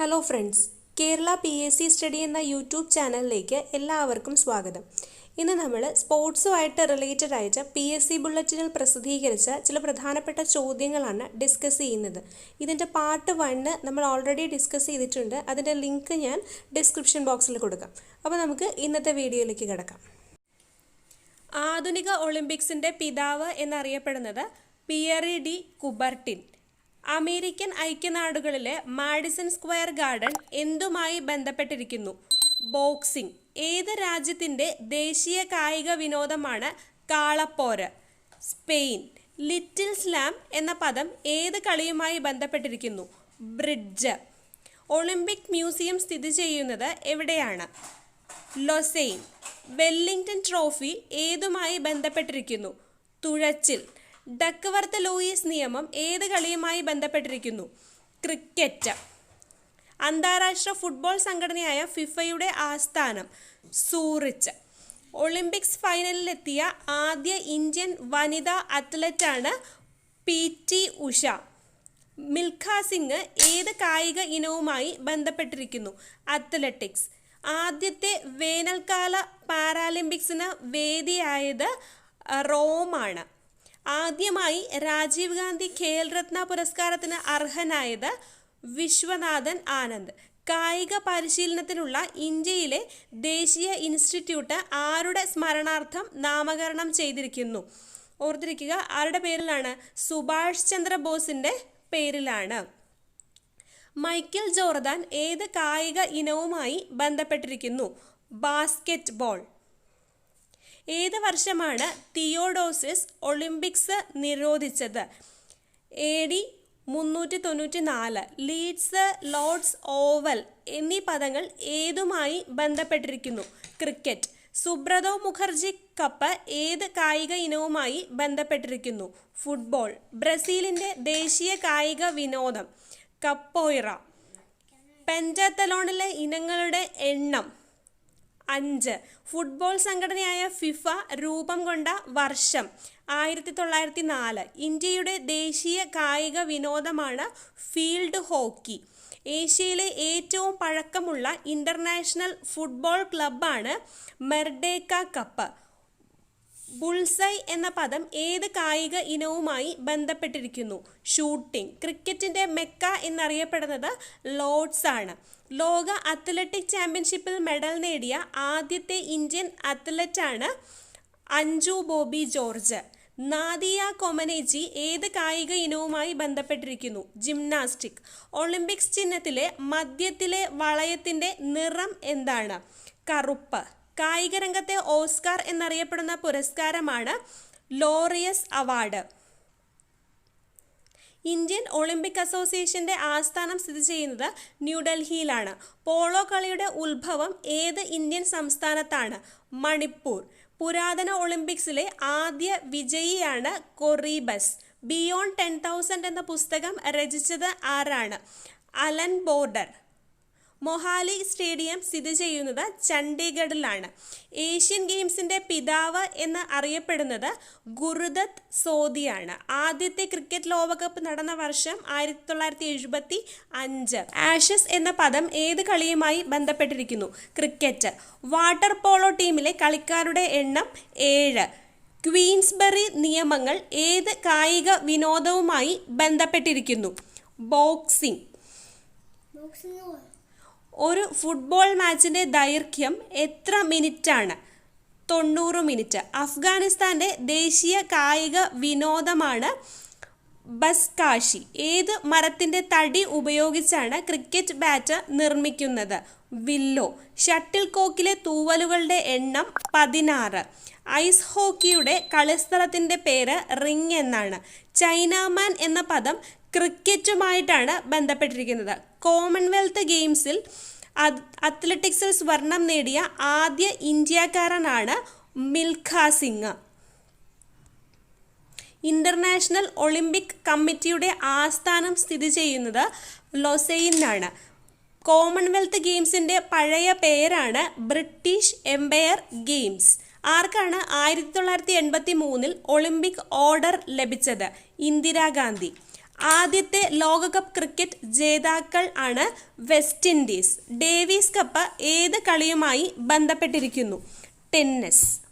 Hello friends, Kerala PSC study എന്ന YouTube ചാനലിലേക്ക് എല്ലാവർക്കും സ്വാഗതം. ഇന്ന് നമ്മൾ സ്പോർട്സുമായിട്ട് റിലേറ്റഡ് ആയിട്ട് PSC ബുള്ളറ്റിനിൽ പ്രസിദ്ധീകരിച്ച ചില പ്രധാനപ്പെട്ട ചോദ്യങ്ങളാണ് ഡിസ്കസ് ചെയ്യുന്നത്. ഇതിൻ്റെ പാർട്ട് 1 നമ്മൾ ഓൾറെഡി ഡിസ്കസ് ചെയ്തിട്ടുണ്ട്. അതിൻ്റെ ലിങ്ക് ഞാൻ ഡിസ്ക്രിപ്ഷൻ ബോക്സിൽ കൊടുക്കാം. അപ്പോൾ നമുക്ക് ഇന്നത്തെ വീഡിയോയിലേക്ക് കിടക്കാം. ആധുനിക ഒളിമ്പിക്സിൻ്റെ പിതാവ് എന്നറിയപ്പെടുന്നത് പിയറി ഡി കുബർട്ടിൻ. അമേരിക്കൻ ഐക്യനാടുകളിലെ മാഡിസൺ സ്ക്വയർ ഗാർഡൻ എന്തുമായി ബന്ധപ്പെട്ടിരിക്കുന്നു? ബോക്സിംഗ്. ഏത് രാജ്യത്തിൻ്റെ ദേശീയ കായിക വിനോദമാണ് കാളപ്പോര്? സ്പെയിൻ. ലിറ്റിൽ സ്ലാം എന്ന പദം ഏത് കളിയുമായി ബന്ധപ്പെട്ടിരിക്കുന്നു? ബ്രിഡ്ജ്. ഒളിമ്പിക് മ്യൂസിയം സ്ഥിതി ചെയ്യുന്നത് എവിടെയാണ്? ലൊസൈൻ. വെല്ലിംഗ്ടൺ ട്രോഫി ഏതുമായി ബന്ധപ്പെട്ടിരിക്കുന്നു? തുഴച്ചിൽ. ഡക്ക്വർത്ത് ലൂയിസ് നിയമം ഏത് കളിയുമായി ബന്ധപ്പെട്ടിരിക്കുന്നു? ക്രിക്കറ്റ്. അന്താരാഷ്ട്ര ഫുട്ബോൾ സംഘടനയായ ഫിഫയുടെ ആസ്ഥാനം സൂറിച്ച്. ഒളിമ്പിക്സ് ഫൈനലിലെത്തിയ ആദ്യ ഇന്ത്യൻ വനിതാ അത്ലറ്റാണ് PT ഉഷ. മിൽഖ സിംഗ് ഏത് കായിക ഇനവുമായി ബന്ധപ്പെട്ടിരിക്കുന്നു? അത്ലറ്റിക്സ്. ആദ്യത്തെ വേനൽക്കാല പാരാലിമ്പിക്സിന് വേദിയായത് റോമാണ്. ആദ്യമായി രാജീവ് ഗാന്ധി ഖേൽരത്ന പുരസ്കാരത്തിന് അർഹനായത് വിശ്വനാഥൻ ആനന്ദ്. കായിക പരിശീലനത്തിനുള്ള ഇന്ത്യയിലെ ദേശീയ ഇൻസ്റ്റിറ്റ്യൂട്ട് ആരുടെ സ്മരണാർത്ഥം നാമകരണം ചെയ്തിരിക്കുന്നു? ഓർത്തിരിക്കുക, ആരുടെ പേരിലാണ്? സുഭാഷ് ചന്ദ്രബോസിൻ്റെ പേരിലാണ്. മൈക്കൽ ജോർദാൻ ഏത് കായിക ഇനവുമായി ബന്ധപ്പെട്ടിരിക്കുന്നു? Basket ball. ഏത് വർഷമാണ് തിയോഡോസിസ് ഒളിമ്പിക്സ് നിരോധിച്ചത്? AD 394. ലീഡ്സ്, ലോർഡ്സ്, ഓവൽ എന്നീ പദങ്ങൾ ഏതുമായി ബന്ധപ്പെട്ടിരിക്കുന്നു? ക്രിക്കറ്റ്. സുബ്രതോ മുഖർജി കപ്പ് ഏത് കായിക ഇനവുമായി ബന്ധപ്പെട്ടിരിക്കുന്നു? ഫുട്ബോൾ. ബ്രസീലിൻ്റെ ദേശീയ കായിക വിനോദം കപ്പോയിറ. പെൻറ്റാത്തലോണിലെ ഇനങ്ങളുടെ എണ്ണം 5. ഫുട്ബോൾ സംഘടനയായ ഫിഫ രൂപം കൊണ്ട വർഷം 1904. ഇന്ത്യയുടെ ദേശീയ കായിക വിനോദമാണ് ഫീൽഡ് ഹോക്കി. ഏഷ്യയിലെ ഏറ്റവും പഴക്കമുള്ള ഇൻ്റർനാഷണൽ ഫുട്ബോൾ ക്ലബ്ബാണ് മെർഡേക്ക കപ്പ്. ബുൾസൈ എന്ന പദം ഏത് കായിക ഇനവുമായി ബന്ധപ്പെട്ടിരിക്കുന്നു? ഷൂട്ടിംഗ്. ക്രിക്കറ്റിൻ്റെ മെക്ക എന്നറിയപ്പെടുന്നത് ലോർഡ്സ് ആണ്. ലോക അത്ലറ്റിക് ചാമ്പ്യൻഷിപ്പിൽ മെഡൽ നേടിയ ആദ്യത്തെ ഇന്ത്യൻ അത്ലറ്റാണ് അഞ്ജു ബോബി ജോർജ്. നാദിയ കൊമനേച്ചി ഏത് കായിക ഇനവുമായി ബന്ധപ്പെട്ടിരിക്കുന്നു? ജിംനാസ്റ്റിക്. ഒളിമ്പിക്സ് ചിഹ്നത്തിലെ മധ്യത്തിലെ വളയത്തിൻ്റെ നിറം എന്താണ്? കറുപ്പ്. കായിക രംഗത്തെ ഓസ്കാർ എന്നറിയപ്പെടുന്ന പുരസ്കാരമാണ് ലോറിയസ് അവാർഡ്. ഇന്ത്യൻ ഒളിമ്പിക് അസോസിയേഷൻ്റെ ആസ്ഥാനം സ്ഥിതി ചെയ്യുന്നത് ന്യൂഡൽഹിയിലാണ്. പോളോ കളിയുടെ ഉത്ഭവം ഏത് ഇന്ത്യൻ സംസ്ഥാനത്താണ്? മണിപ്പൂർ. പുരാതന ഒളിമ്പിക്സിലെ ആദ്യ വിജയിയാണ് കൊറീബസ്. ബിയോണ്ട് 10,000 എന്ന പുസ്തകം രചിച്ചത് ആരാണ്? Allen border. മൊഹാലി സ്റ്റേഡിയം സ്ഥിതി ചെയ്യുന്നത് ചണ്ഡീഗഡിലാണ്. ഏഷ്യൻ ഗെയിംസിൻ്റെ പിതാവ് എന്ന് അറിയപ്പെടുന്നത് ഗുരുദത്ത് സോദിയാണ്. ആദ്യത്തെ ക്രിക്കറ്റ് ലോകകപ്പ് നടന്ന വർഷം 1975. ആഷസ് എന്ന പദം ഏത് കളിയുമായി ബന്ധപ്പെട്ടിരിക്കുന്നു? ക്രിക്കറ്റ്. വാട്ടർ പോളോ ടീമിലെ കളിക്കാരുടെ എണ്ണം 7. ക്വീൻസ്ബറി നിയമങ്ങൾ ഏത് കായിക വിനോദവുമായി ബന്ധപ്പെട്ടിരിക്കുന്നു? ബോക്സിംഗ്. ഒരു ഫുട്ബോൾ മാച്ചിൻ്റെ ദൈർഘ്യം എത്ര മിനിറ്റാണ്? 90 മിനിറ്റ്. അഫ്ഗാനിസ്ഥാൻ്റെ ദേശീയ കായിക വിനോദമാണ് ബസ്കാഷി. ഏത് മരത്തിൻ്റെ തടി ഉപയോഗിച്ചാണ് ക്രിക്കറ്റ് ബാറ്റ് നിർമ്മിക്കുന്നത്? വില്ലോ. ഷട്ടിൽ കോക്കിലെ തൂവലുകളുടെ എണ്ണം 16. ഐസ് ഹോക്കിയുടെ കളിസ്ഥലത്തിൻ്റെ പേര് റിംഗ് എന്നാണ്. ചൈനാമാൻ എന്ന പദം ക്രിക്കറ്റുമായിട്ടാണ് ബന്ധപ്പെട്ടിരിക്കുന്നത്. കോമൺവെൽത്ത് ഗെയിംസിൽ അത്ലറ്റിക്സിൽ സ്വർണം നേടിയ ആദ്യ ഇന്ത്യക്കാരനാണ് മിൽഖ സിംഗ്. ഇൻ്റർനാഷണൽ ഒളിമ്പിക് കമ്മിറ്റിയുടെ ആസ്ഥാനം സ്ഥിതി ചെയ്യുന്നത് ലൊസൈനിലാണ്. കോമൺവെൽത്ത് ഗെയിംസിൻ്റെ പഴയ പേരാണ് ബ്രിട്ടീഷ് എംപയർ ഗെയിംസ്. ആർക്കാണ് 1983 ഒളിമ്പിക് ഓർഡർ ലഭിച്ചത്? ഇന്ദിരാഗാന്ധി. ആദ്യത്തെ ലോകകപ്പ് ക്രിക്കറ്റ് ജേതാക്കൾ ആണ് വെസ്റ്റ് ഇൻഡീസ്. ഡേവിസ് കപ്പ് ഏത് കളിയുമായി ബന്ധപ്പെട്ടിരിക്കുന്നു? ടെന്നീസ്.